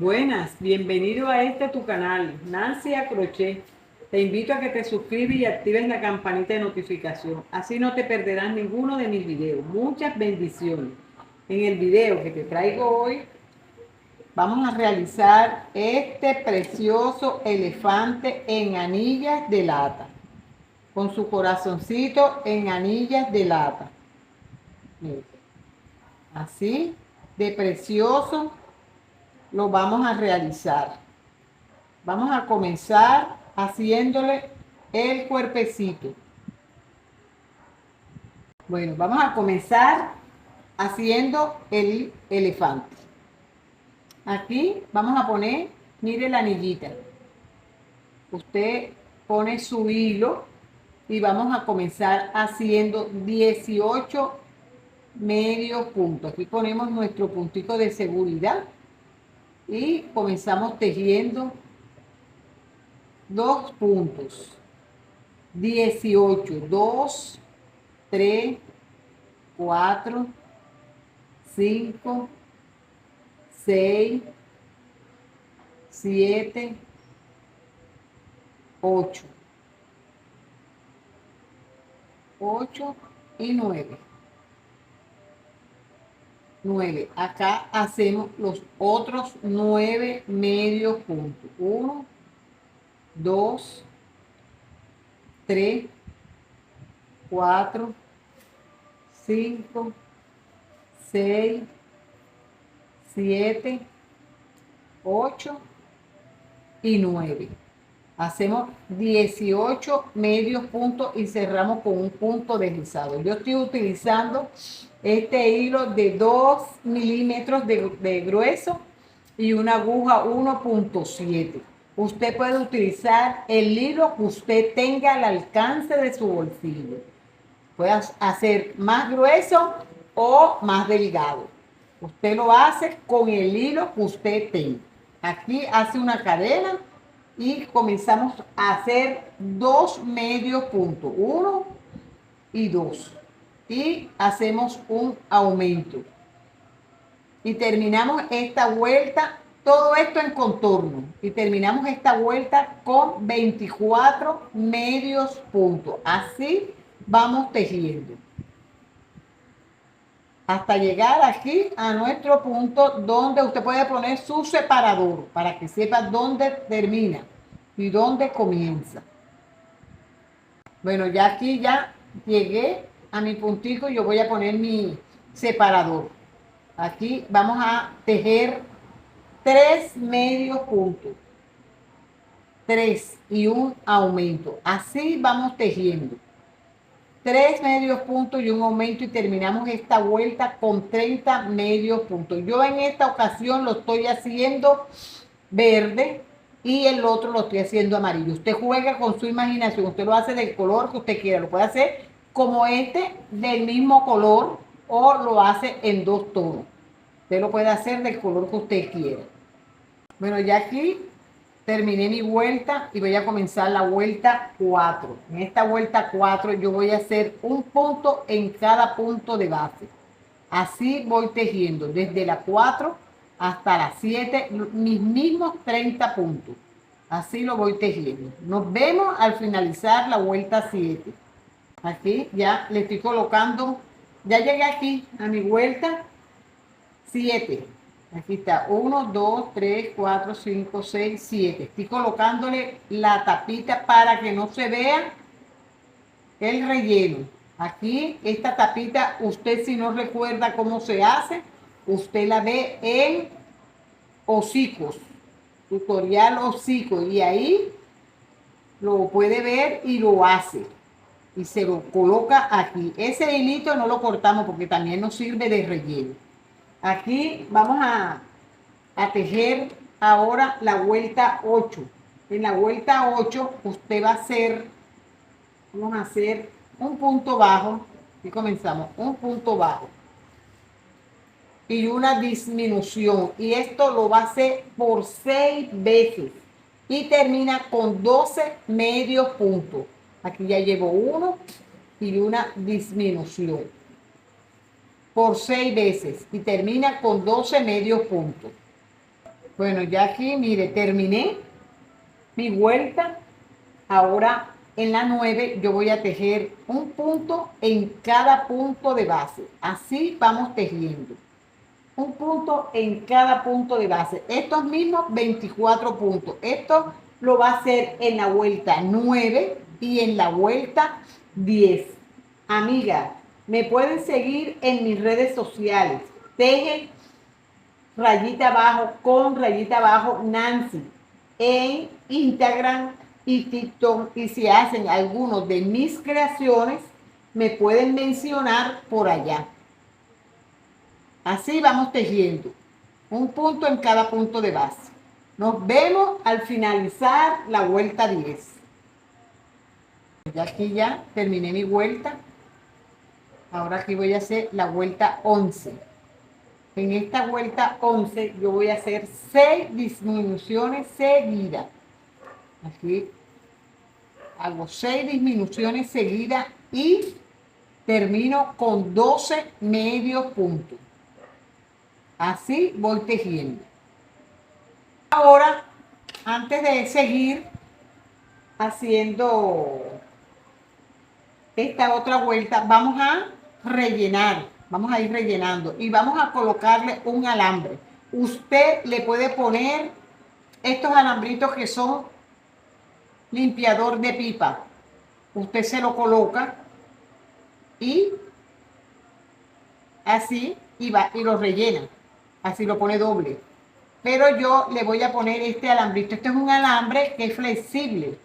Buenas, bienvenido a tu canal, Nancy a Crochet. Te invito a que te suscribas y actives la campanita de notificación. Así no te perderás ninguno de mis videos. Muchas bendiciones. En el video que te traigo hoy, vamos a realizar este precioso elefante en anillas de lata. Con su corazoncito en anillas de lata. Miren, así de precioso lo vamos a realizar. Vamos a comenzar haciéndole el cuerpecito. Bueno, vamos a comenzar haciendo el elefante. Aquí vamos a poner, mire la anillita. Usted pone su hilo y vamos a comenzar haciendo 18 medios puntos. Aquí ponemos nuestro puntito de seguridad y comenzamos tejiendo 2 puntos. 18, 2, 3, 4, 5, 6, 7, 8. 8 y 9. 9. Acá hacemos los otros 9 medios puntos. 1, 2, 3, 4, 5, 6, 7, 8 y 9. Hacemos 18 medios puntos y cerramos con un punto deslizado. Yo estoy utilizando este hilo de 2 milímetros de grueso y una aguja 1.7. Usted puede utilizar el hilo que usted tenga al alcance de su bolsillo. Puede hacer más grueso o más delgado. Usted lo hace con el hilo que usted tenga. Aquí hace una cadena y comenzamos a hacer 2 medios puntos, 1 y 2. Y hacemos un aumento. Y terminamos esta vuelta, todo esto en contorno. Y terminamos esta vuelta con 24 medios puntos. Así vamos tejiendo. Hasta llegar aquí a nuestro punto donde usted puede poner su separador para que sepa dónde termina y dónde comienza. Bueno, ya aquí ya llegué a mi puntico y yo voy a poner mi separador. Aquí vamos a tejer 3 medios puntos. 3 y un aumento. Así vamos tejiendo. 3 medios puntos y un aumento y terminamos esta vuelta con 30 medios puntos. Yo en esta ocasión lo estoy haciendo verde y el otro lo estoy haciendo amarillo. Usted juega con su imaginación, usted lo hace del color que usted quiera, lo puede hacer como este del mismo color o lo hace en 2 tonos. Usted lo puede hacer del color que usted quiera. Bueno, ya aquí terminé mi vuelta y voy a comenzar la vuelta 4. En esta vuelta 4 yo voy a hacer un punto en cada punto de base. Así voy tejiendo desde la 4 hasta la 7, mis mismos 30 puntos. Así lo voy tejiendo. Nos vemos al finalizar la vuelta 7. Aquí ya le estoy colocando, ya llegué aquí a mi vuelta 7. Aquí está, 1, 2, 3, 4, 5, 6, 7. Estoy colocándole la tapita para que no se vea el relleno. Aquí, esta tapita, usted si no recuerda cómo se hace, usted la ve en hocicos, tutorial hocicos, y ahí lo puede ver y lo hace. Y se lo coloca aquí. Ese hilito no lo cortamos porque también nos sirve de relleno. Aquí vamos a tejer ahora la vuelta 8. En la vuelta 8 usted va a hacer, vamos a hacer un punto bajo y comenzamos un punto bajo y una disminución, y esto lo va a hacer por 6 veces y termina con 12 medios puntos. Aquí ya llevo uno y una disminución por 6 veces y termina con 12 medios puntos. Bueno, ya aquí, mire, terminé mi vuelta. Ahora en la 9 yo voy a tejer un punto en cada punto de base. Así vamos tejiendo. Un punto en cada punto de base. Estos mismos 24 puntos. Esto lo va a hacer en la vuelta 9 y en la vuelta 10. Amigas, me pueden seguir en mis redes sociales. Teje rayita abajo con rayita abajo Nancy en Instagram y TikTok. Y si hacen algunos de mis creaciones, me pueden mencionar por allá. Así vamos tejiendo. Un punto en cada punto de base. Nos vemos al finalizar la vuelta 10. Ya aquí ya terminé mi vuelta. Ahora aquí voy a hacer la vuelta 11. En esta vuelta 11 yo voy a hacer 6 disminuciones seguidas. Aquí hago 6 disminuciones seguidas y termino con 12 medios puntos. Así voy tejiendo. Ahora, antes de seguir haciendo esta otra vuelta, vamos a rellenar. Vamos a ir rellenando y vamos a colocarle un alambre. Usted le puede poner estos alambritos que son limpiador de pipa. Usted se lo coloca y así y lo rellena. Así lo pone doble. Pero yo le voy a poner este alambrito. Este es un alambre que es flexible.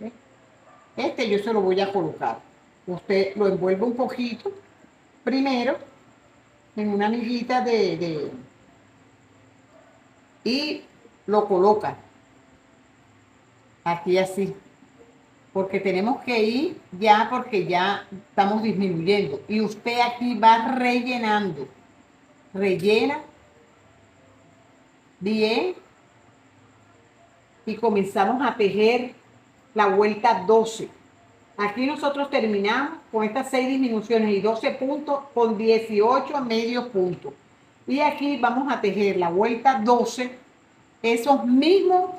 ¿Ve? Este yo se lo voy a colocar. Usted lo envuelve un poquito primero en una amiguita y lo coloca aquí así, porque tenemos que ir ya, porque ya estamos disminuyendo. Y usted aquí va rellenando, rellena bien y comenzamos a tejer la vuelta 12. Aquí nosotros terminamos con estas 6 disminuciones y 12 puntos con 18 medios puntos. Y aquí vamos a tejer la vuelta 12, esos mismos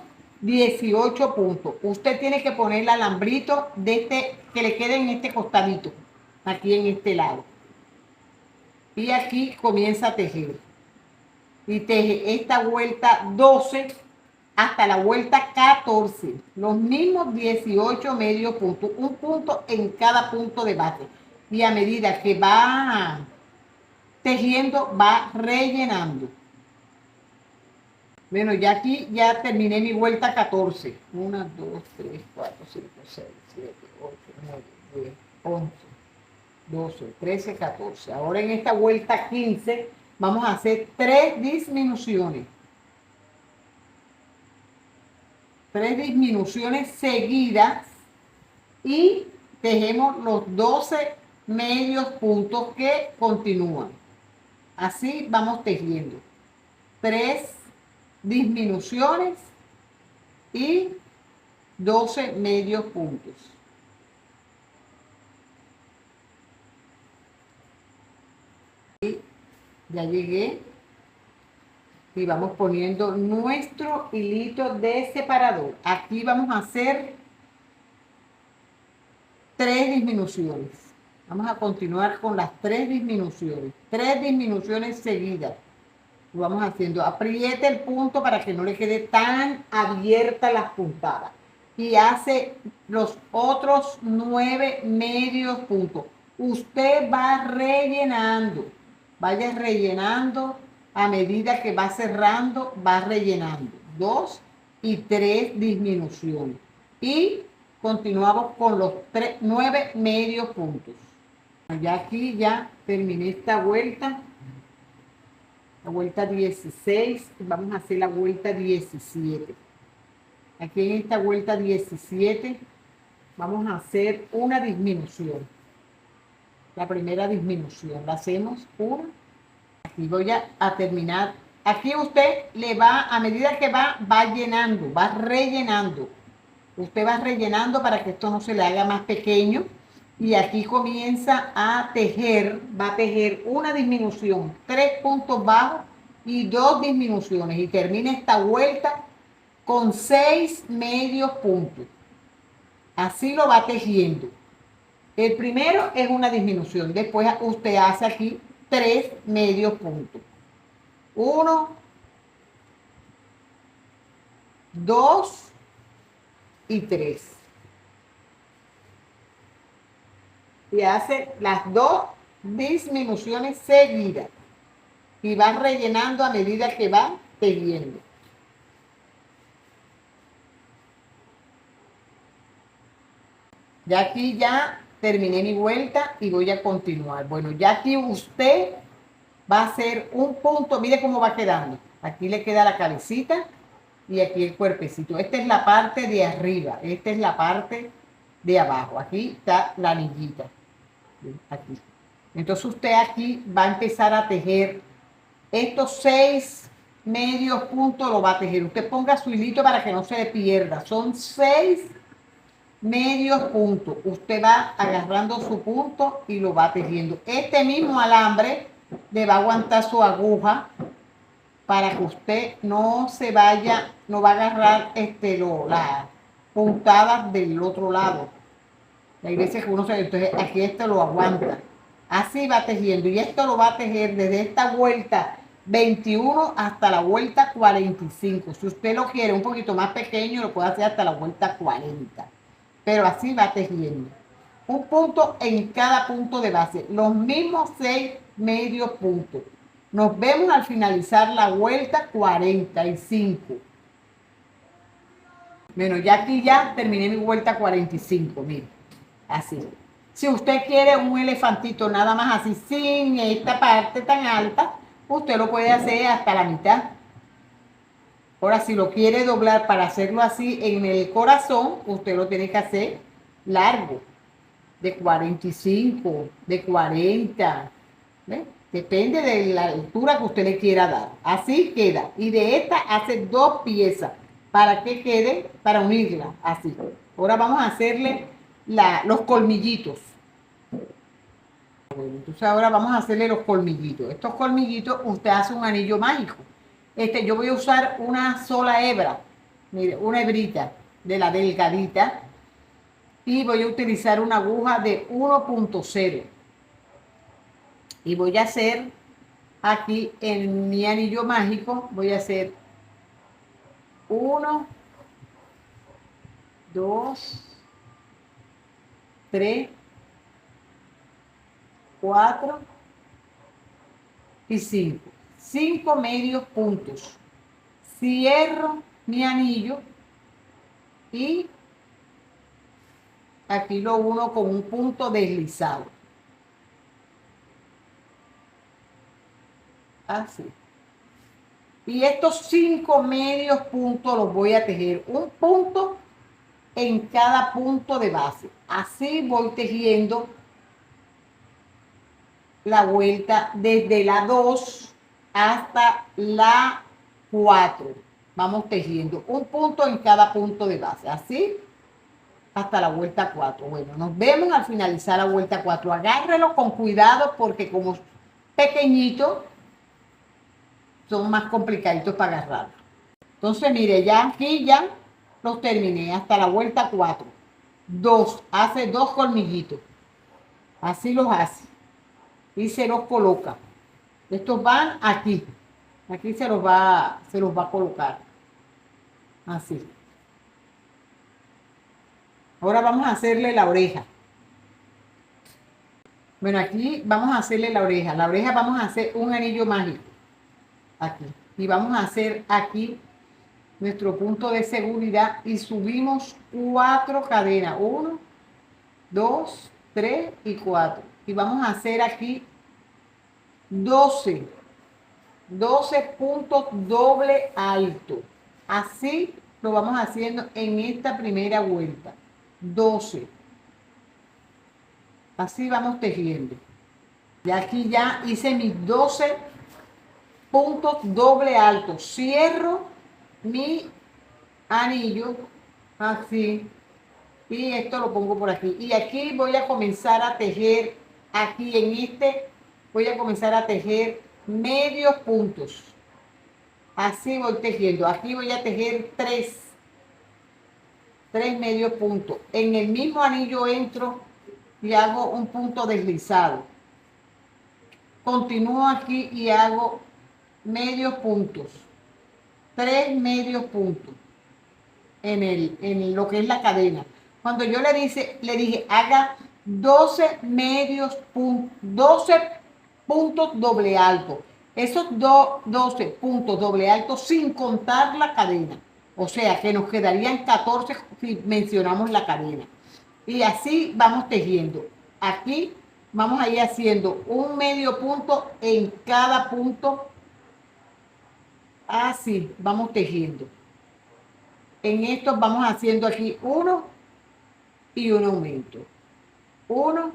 18 puntos. Usted tiene que poner el alambrito de este, que le quede en este costadito, aquí en este lado. Y aquí comienza a tejer. Y teje esta vuelta 12 hasta la vuelta 14, los mismos 18 medios puntos, un punto en cada punto de base. Y a medida que va tejiendo, va rellenando. Bueno, ya aquí ya terminé mi vuelta 14. 1, 2, 3, 4, 5, 6, 7, 8, 9, 10, 11, 12, 13, 14. Ahora en esta vuelta 15 vamos a hacer 3 disminuciones. 3 disminuciones seguidas y tejemos los 12 medios puntos que continúan. Así vamos tejiendo. 3 disminuciones y 12 medios puntos. Y ya llegué. Y vamos poniendo nuestro hilito de separador. Aquí vamos a hacer 3 disminuciones. Vamos a continuar con las 3 disminuciones. 3 disminuciones seguidas. Lo vamos haciendo. Apriete el punto para que no le quede tan abierta las puntadas. Y hace los otros 9 medios puntos. Usted va rellenando. Vaya rellenando. A medida que va cerrando, va rellenando 2 y 3 disminuciones. Y continuamos con los 9 medios puntos. Ya aquí ya terminé esta vuelta. La vuelta 16. Vamos a hacer la vuelta 17. Aquí en esta vuelta 17 vamos a hacer una disminución. La primera disminución. La hacemos una. Aquí voy a terminar. Aquí usted le va, a medida que va llenando, va rellenando. Usted va rellenando para que esto no se le haga más pequeño. Y aquí comienza a tejer, va a tejer una disminución, 3 puntos bajos y 2 disminuciones y termina esta vuelta con 6 medios puntos. Así lo va tejiendo. El primero es una disminución, después usted hace aquí 3 medios puntos. 1, 2 y 3. Y hace las 2 disminuciones seguidas. Y va rellenando a medida que va tejiendo. Ya aquí ya terminé mi vuelta y voy a continuar. Bueno, ya aquí usted va a hacer un punto. Mire cómo va quedando. Aquí le queda la cabecita y aquí el cuerpecito. Esta es la parte de arriba. Esta es la parte de abajo. Aquí está la anillita. Aquí. Entonces usted aquí va a empezar a tejer estos 6 medios puntos. Lo va a tejer. Usted ponga su hilito para que no se le pierda. Son 6 medios puntos. Usted va agarrando su punto y lo va tejiendo. Este mismo alambre le va a aguantar su aguja para que usted no se vaya, no va a agarrar las puntadas del otro lado. Hay veces que uno se... Entonces aquí esto lo aguanta. Así va tejiendo. Y esto lo va a tejer desde esta vuelta 21 hasta la vuelta 45. Si usted lo quiere un poquito más pequeño, lo puede hacer hasta la vuelta 40. Pero así va tejiendo. Un punto en cada punto de base. Los mismos 6 medios puntos. Nos vemos al finalizar la vuelta 45. Bueno, ya aquí ya terminé mi vuelta 45, mire. Así. Si usted quiere un elefantito nada más así, sin esta parte tan alta, usted lo puede hacer hasta la mitad. Ahora, si lo quiere doblar para hacerlo así en el corazón, usted lo tiene que hacer largo, de 45, de 40, ¿ve? Depende de la altura que usted le quiera dar. Así queda. Y de esta hace 2 piezas para que quede, para unirla, así. Ahora vamos a hacerle los colmillitos. Bueno, entonces ahora vamos a hacerle los colmillitos. Estos colmillitos, usted hace un anillo mágico. Yo voy a usar una sola hebra, mire, una hebrita de la delgadita, y voy a utilizar una aguja de 1.0 y voy a hacer aquí en mi anillo mágico, voy a hacer 1, 2, 3, 4 y 5. 5 medios puntos. Cierro mi anillo y aquí lo uno con un punto deslizado. Así. Y estos 5 medios puntos los voy a tejer un punto en cada punto de base. Así voy tejiendo la vuelta desde la 2 hasta la 4. Vamos tejiendo un punto en cada punto de base. Así hasta la vuelta 4. Bueno, nos vemos al finalizar la vuelta 4. Agárrelo con cuidado porque como pequeñito son más complicaditos para agarrarlo. Entonces, mire, ya aquí ya los terminé hasta la vuelta 4. 2, hace 2 colmillitos. Así los hace. Y se los coloca. Estos van aquí. Aquí se los va a colocar. Así. Ahora vamos a hacerle la oreja. Bueno, aquí vamos a hacerle la oreja. La oreja vamos a hacer un anillo mágico. Aquí. Y vamos a hacer aquí nuestro punto de seguridad y subimos 4 cadenas. 1, 2, 3 y 4. Y vamos a hacer aquí 12 puntos doble alto. Así lo vamos haciendo en esta primera vuelta. 12. Así vamos tejiendo. Y aquí ya hice mis 12 puntos doble alto. Cierro mi anillo así. Y esto lo pongo por aquí. Y aquí voy a comenzar a tejer. Aquí en voy a comenzar a tejer medios puntos. Así voy tejiendo. Aquí voy a tejer tres medios puntos. En el mismo anillo entro y hago un punto deslizado. Continúo aquí y hago medios puntos. 3 medios puntos en lo que es la cadena. Cuando yo le dije, haga 12 medios puntos, 12 puntos doble alto. Esos 12 puntos doble alto sin contar la cadena. O sea, que nos quedarían 14 si mencionamos la cadena. Y así vamos tejiendo. Aquí vamos a ir haciendo un medio punto en cada punto. Así vamos tejiendo. En estos vamos haciendo aquí uno y un aumento. Uno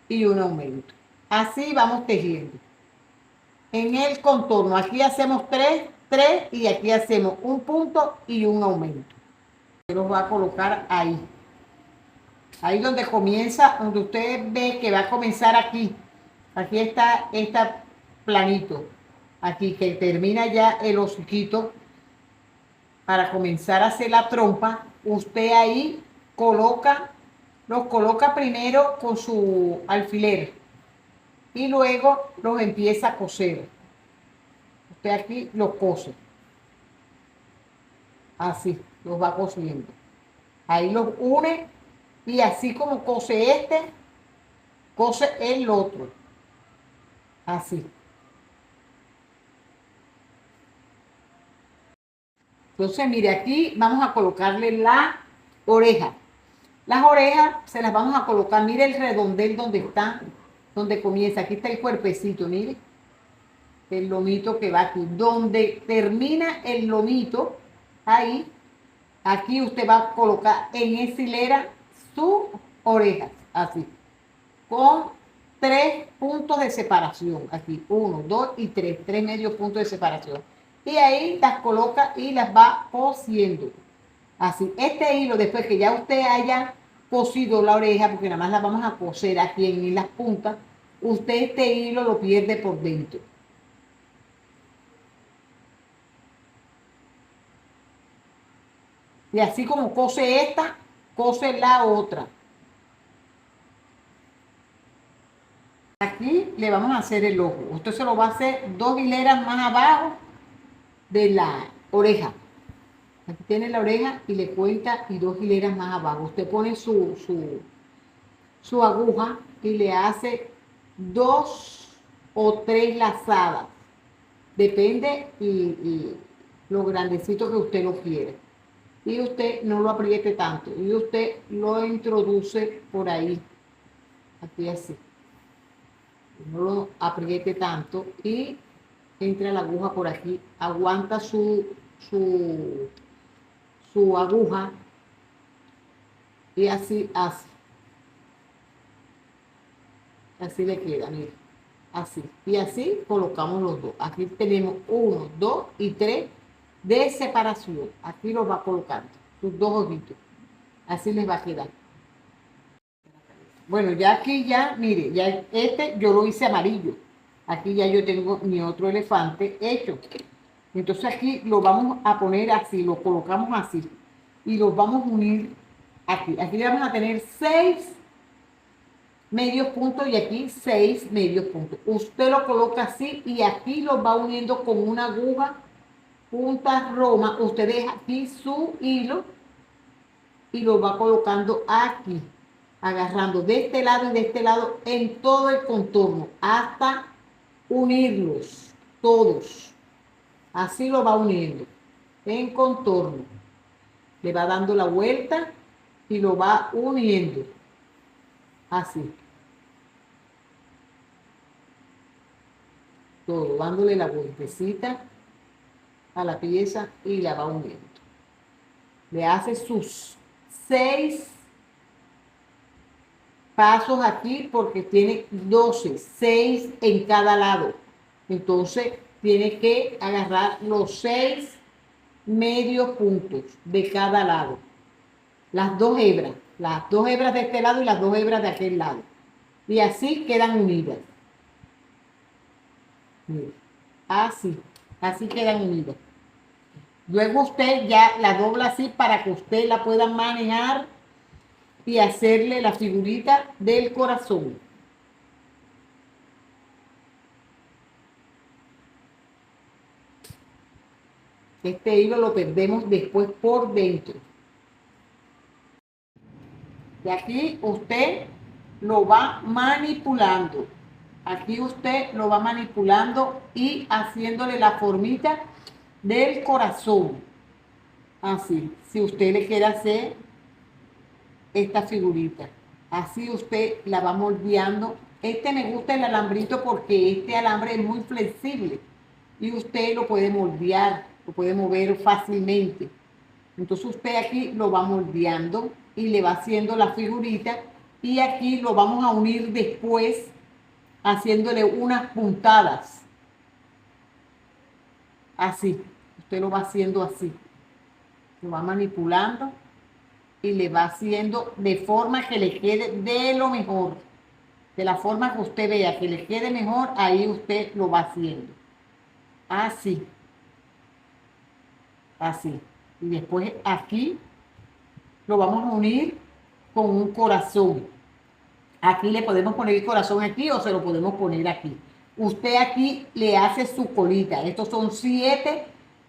y un aumento. Así vamos tejiendo. En el contorno, aquí hacemos 3 y aquí hacemos un punto y un aumento. Yo los voy a colocar ahí. Ahí donde comienza, donde usted ve que va a comenzar aquí. Aquí está esta planito. Aquí que termina ya el hociquito. Para comenzar a hacer la trompa, usted ahí los coloca primero con su alfiler y luego los empieza a coser. Usted aquí los cose. Así, los va cosiendo. Ahí los une y así como cose este, cose el otro. Así. Entonces, mire, aquí vamos a colocarle la oreja. Las orejas se las vamos a colocar, mire el redondel donde está, donde comienza. Aquí está el cuerpecito, mire. El lomito que va aquí. Donde termina el lomito, ahí, aquí usted va a colocar en esa hilera sus orejas, así. Con 3 puntos de separación. Aquí, 1, 2 y 3. 3 medios puntos de separación. Y ahí las coloca y las va cosiendo. Así, este hilo, después que ya usted haya cosido la oreja, porque nada más la vamos a coser aquí en las puntas, usted este hilo lo pierde por dentro. Y así como cose esta, cose la otra. Aquí le vamos a hacer el ojo. Usted se lo va a hacer 2 hileras más abajo de la oreja. Aquí tiene la oreja y le cuenta y 2 hileras más abajo. Usted pone su aguja y le hace 2 o 3 lazadas. Depende y lo grandecito que usted lo quiere. Y usted no lo apriete tanto. Y usted lo introduce por ahí. Aquí así. No lo apriete tanto y entra la aguja por aquí. Aguanta su aguja y así hace. Así le queda, mire. Así. Y así colocamos los dos. Aquí tenemos 1, 2 y 3 de separación. Aquí los va colocando. Sus 2 ojitos. Así les va a quedar. Bueno, ya aquí ya, mire, ya este yo lo hice amarillo. Aquí ya yo tengo mi otro elefante hecho. Entonces aquí lo vamos a poner así, lo colocamos así. Y los vamos a unir aquí. Aquí vamos a tener 6 medios puntos y aquí 6 medios puntos. Usted lo coloca así y aquí lo va uniendo con una aguja punta roma. Usted deja aquí su hilo y lo va colocando aquí, agarrando de este lado y de este lado en todo el contorno hasta unirlos todos. Así lo va uniendo en contorno. Le va dando la vuelta y lo va uniendo. Así. Todo, dándole la vueltecita a la pieza y la va uniendo. Le hace sus 6 pasos aquí porque tiene 12, 6 en cada lado. Entonces tiene que agarrar los 6 medios puntos de cada lado. Las 2 hebras de este lado y las 2 hebras de aquel lado. Y así quedan unidas. Así. Así quedan unidas. Luego usted ya la dobla así para que usted la pueda manejar y hacerle la figurita del corazón. Este hilo lo perdemos después por dentro. Y aquí usted lo va manipulando. Aquí usted lo va manipulando y haciéndole la formita del corazón. Así, si usted le quiere hacer esta figurita. Así usted la va moldeando. Me gusta el alambrito porque este alambre es muy flexible y usted lo puede moldear, lo puede mover fácilmente. Entonces usted aquí lo va moldeando y le va haciendo la figurita y aquí lo vamos a unir después haciéndole unas puntadas. Así, usted lo va haciendo así. Lo va manipulando y le va haciendo de forma que le quede de lo mejor. De la forma que usted vea que le quede mejor, ahí usted lo va haciendo. Así. Así. Y después aquí lo vamos a unir con un corazón. Aquí le podemos poner el corazón aquí o se lo podemos poner aquí. Usted aquí le hace su colita. Estos son 7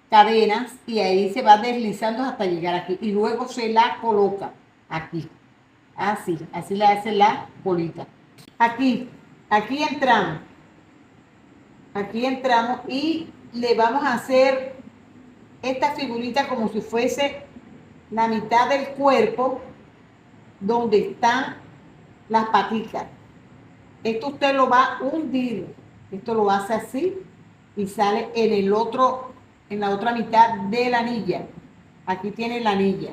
cadenas y ahí se va deslizando hasta llegar aquí. Y luego se la coloca aquí. Así, así le hace la colita. Aquí entramos. Aquí entramos y le vamos a hacer esta figurita como si fuese la mitad del cuerpo donde están las patitas. Esto usted lo va a hundir. Esto lo hace así y sale en la otra mitad de la anilla. Aquí tiene la anilla,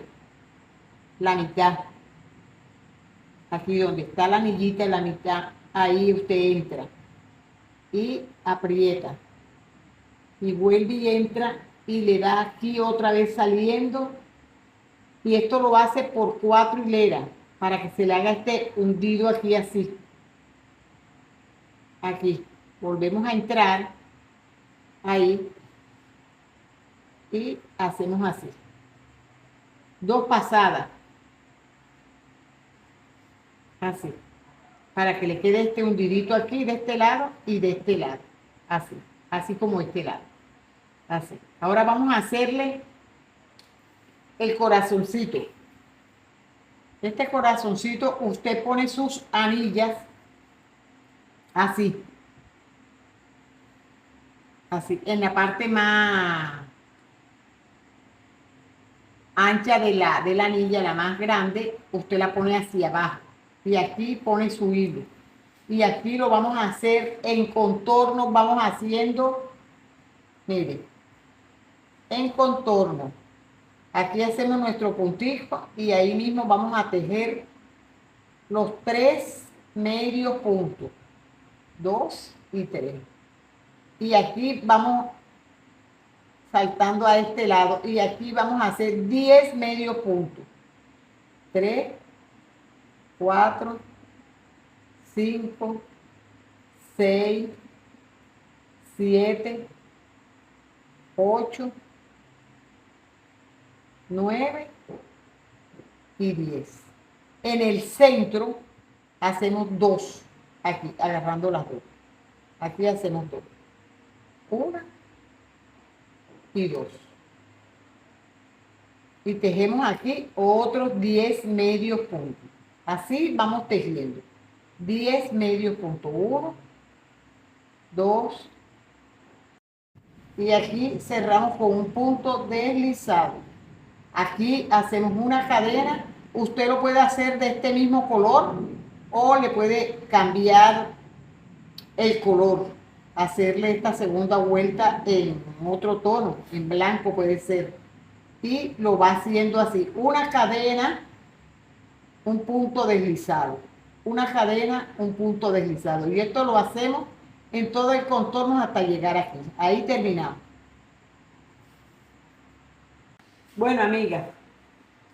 la mitad. Aquí donde está la anillita, la mitad, ahí usted entra y aprieta y vuelve y entra y le da aquí otra vez saliendo y esto lo hace por 4 hileras para que se le haga este hundido aquí así. Aquí volvemos a entrar ahí y hacemos así 2 pasadas así para que le quede este hundidito aquí de este lado y de este lado así como este lado así. Ahora vamos a hacerle el corazoncito. Este corazoncito usted pone sus anillas así en la parte más ancha de la anilla, la más grande, usted la pone hacia abajo y aquí pone su hilo y aquí lo vamos a hacer en contorno, vamos haciendo, mire, en contorno. Aquí hacemos nuestro puntico y ahí mismo vamos a tejer los 3 medios puntos, 2 y 3. Y aquí vamos saltando a este lado y aquí vamos a hacer 10 medios puntos. 3, 4, 5, 6, 7, 8, 9 y 10. En el centro hacemos 2, aquí, agarrando las 2. Aquí hacemos 2. 1 y 2. Y tejemos aquí otros 10 medios puntos. Así vamos tejiendo. 10 medios puntos. 1, 2. Y aquí cerramos con un punto deslizado. Aquí hacemos una cadena. Usted lo puede hacer de este mismo color o le puede cambiar el color, hacerle esta segunda vuelta en otro tono, en blanco puede ser, y lo va haciendo así, una cadena, un punto deslizado, una cadena, un punto deslizado, y esto lo hacemos en todo el contorno hasta llegar aquí. Ahí terminamos. Bueno, amigas,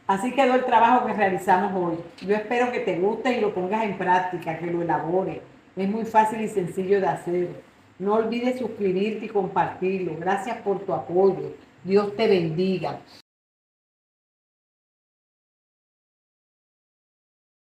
así quedó el trabajo que realizamos hoy. Yo espero que te guste y lo pongas en práctica, que lo elabores. Es muy fácil y sencillo de hacer. No olvides suscribirte y compartirlo. Gracias por tu apoyo. Dios te bendiga.